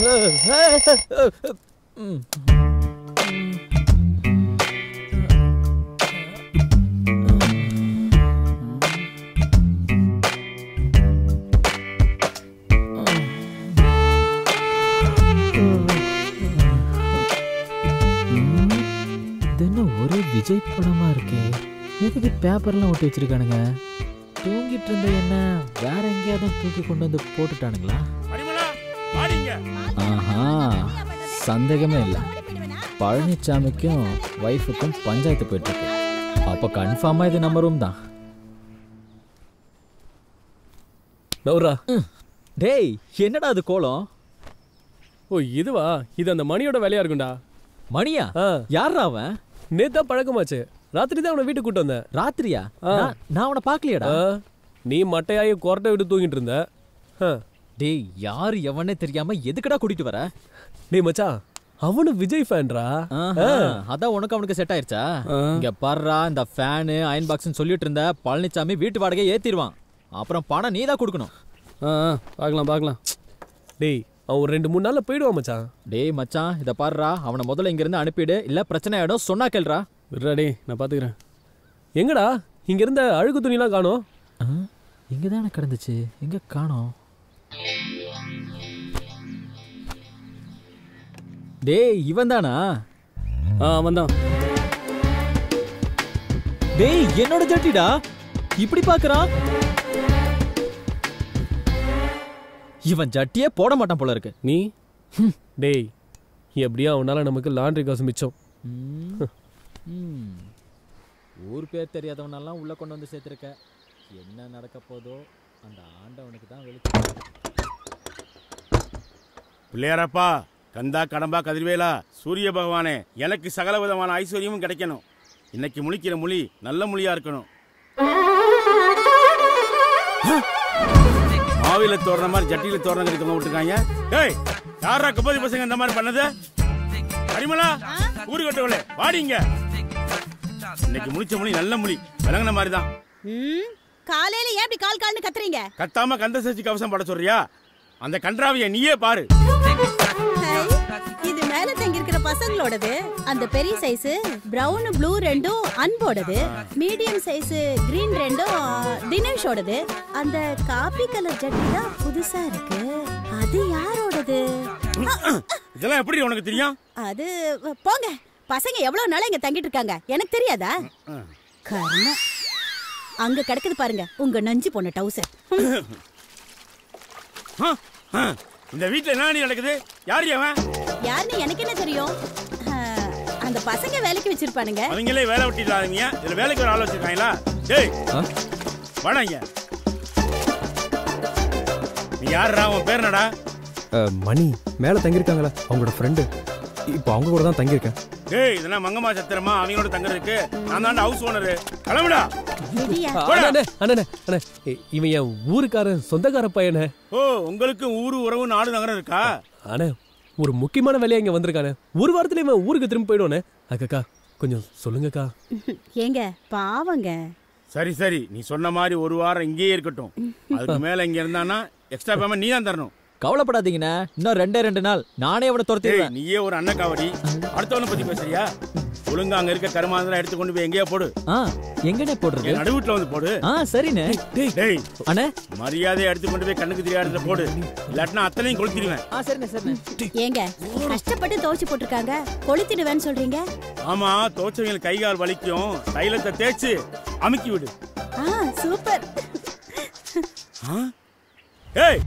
ஒரே விஜய் படமா இருக்கே. எதுக்கு பேப்பர்லாம் ஒட்டி வச்சிருக்கானுங்க? தூங்கிட்டு இருந்த என்ன வேற எங்கேயாவது தூக்கி கொண்டு வந்து போட்டுட்டானுங்களா? ஆஹா, சந்தேகமே இல்லை. பழனிசாமிக்கும் வைஃபுக்கும் பஞ்சாயத்து போயிட்டு இருக்கு. அப்ப கன்ஃபார்மா இது நம்ம ரூம் தான். டேய், என்னடா அது கோலம்? ஓ இதுவா? இது அந்த மணியோட வேலையா இருக்கும்டா. மணியா? யாரா அவன்? நேத்தா பழக்கமாச்சு. ராத்திரி தான் அவனை வீட்டுக்கு கூட்டு வந்தேன். ராத்திரியா? நான் அவனை பாக்கலையடா. நீ மட்டையாயி கொரட்டை விட்டு தூங்கிட்டு இருந்த. டேய், யாரு எவனே தெரியாம எதுக்குடா கூட்டிட்டு வர? டேய் மச்சான், அவனு விஜய் ஃபேன்ரா. அதான் உனக்கு அவனுக்கு செட் ஆயிருச்சா? இங்க பாருடா, இந்த ஃபேனு அயன் பாக்ஸ்னு சொல்லிட்டு இருந்த பழனிசாமி வீட்டு வாடகையை ஏத்திடுவான். அப்புறம் பணம் நீ தான் கொடுக்கணும். பார்க்கலாம். டேய், அவன் ஒரு 2-3 நாள்ல போயிடுவான் மச்சான். டேய் மச்சான், இத பாருடா, அவனை முதல்ல இங்க இருந்து அனுப்பிடு, இல்ல பிரச்சனை ஆயிடும். சொன்னா கேளுடா. விடுறா டேய், நான் பாத்துக்கிறேன். எங்கடா இங்க இருந்த அழுகு துணிலாம் காணோம்? இங்கதானே கிடந்துச்சு, எங்க காணோம்? டேய், இவன் தானா? அவன் தான். டேய், என்னோட ஜட்டிடா, இப்படி பாக்குறான். இவன் ஜட்டியே போட மாட்டான் போல இருக்கு. நீ டேய், எப்படியா அவனால நமக்கு லாண்ட்ரி காசு மிச்சம். ஊர் பேர் தெரியாதவனெல்லாம் உள்ள கொண்டு வந்து சேர்த்திருக்க. என்ன நடக்க போதோ அந்த ஆண்டவனுக்கு தான் வெளிச்சம். பிள்ளையாரப்பா, கந்தா கடம்பா கதிர்வேலா, சூரிய பகவானே, எனக்கு சகல விதமான ஐஸ்வர்யமும் கிடைக்கணும். இன்னைக்கு முழிக்கிற மொழி நல்ல மொழியா இருக்கணும். மாவில தோரண மாதிரி ஜட்டியில தோரணம் கிடைக்க விட்டுருக்காங்க. டேய், யாரா கபதி பசங்க இந்த மாதிரி பண்ணது? அரிமலா, ஊரு கட்டவளே, வாடிங்க. இன்னைக்கு முழிச்ச மொழி நல்ல மொழி, விளங்கின மாதிரி தான். காலையில ஏன் இப்படி கால் கால்னு கத்துறீங்க? கத்தாம கந்த சச்சி கவசம் பட சொல்றியா? அந்த கன்றாவிய நீயே பாரு. இது மேல தங்கி இருக்கிற பசங்களோடது. அந்த பெரிய சைஸ் பிரவுன் ப்ளூ ரெண்டும் அன்போடது. மீடியம் சைஸ் கிரீன் ரெண்டும் தினேஷோடது. அந்த காபி கலர் ஜட்டி தான் புதுசா இருக்கு. அது யாரோடது? இதெல்லாம் எப்படி உனக்கு தெரியும்? அது போங்க, பசங்க எவ்வளவு நாளா இங்க தங்கிட்டு இருக்காங்க, எனக்கு தெரியாதா? கர்மம். அங்க கிடக்குது பாருங்க உங்க நஞ்சு போன டவுசர். இந்த வீட்ல என்ன நடக்குது? யாரு அவன்? யாருன்னு எனக்கு என்ன தெரியும்? அந்த பசங்க வேலைக்கு வச்சிருப்பானுங்க. அவங்களே வேலை விட்டுறாதீங்க. இதுல வேலைக்கு ஒரு ஆள் வச்சிருக்காங்களா? டேய், வாடாங்க. நீ யாரா? உன் பேர் என்னடா? மணி. மேல தங்கி இருக்காங்களா, அவங்களோட ஃப்ரெண்டு. இப்போ அவங்க கூட தான் தங்கி இருக்கேன். டேய், இதெல்லாம் மங்கம்மா சத்திரமா? அவங்களோட தங்கறதுக்கு நான் தான் ஹவுஸ் ஓனர். கிளம்புடா. இவன் என் ஊருக்காரன், சொந்தக்கார பையனே. ஓ, உங்களுக்கு ஊரு உறவு நாடு நகரம் இருக்கா? அண்ணே, ஒரு முக்கியமான வேலையா இங்க வந்திருக்கானே. ஒரு வாரத்துல இவன் ஊருக்கு திரும்பி போயிடுவானே. அக்கா கொஞ்சம் சொல்லுங்கக்கா. ஏங்க பாவங்க. சரி, நீ சொன்ன மாதிரி ஒரு வாரம் இங்கேயே இருக்கட்டும். அதுக்கு மேல இங்க இருந்தானா எக்ஸ்ட்ரா பேமெண்ட் நீ தான் தரணும். கவலைப்படாதீங்கண்ணே, இன்னும் 2 நாள் நானே அவனை துரத்திடுவேன். நீயே ஒரு அண்ணக்காவடி. அடுத்தவனை பத்தி பேசுறியா? ஒழுங்கா அங்க இருக்க கருமாந்திரம் எடுத்து கொண்டு போய் எங்கேயா போடு. எங்கனே போடுறது? நடுவுட்ல வந்து போடு. சரிண்ணே. டேய் அண்ணே, மரியாதையை எடுத்து கொண்டு போய் கண்ணுக்கு தெரியாத இடத்துல போடு. இல்லாட்டினா அத்தனையும் கொளுத்திடுவேன். சரிண்ணே. ஏங்க கஷ்டப்பட்டு துவைச்சு போட்டிருக்காங்க, கொளுத்திடுவேன்னு சொல்றீங்க? ஆமா, துவைச்சவங்க கை கால் வலிக்கும். தைலத்தை தேய்ச்சு அமுக்கி விடு. சூப்பர். ஏய்,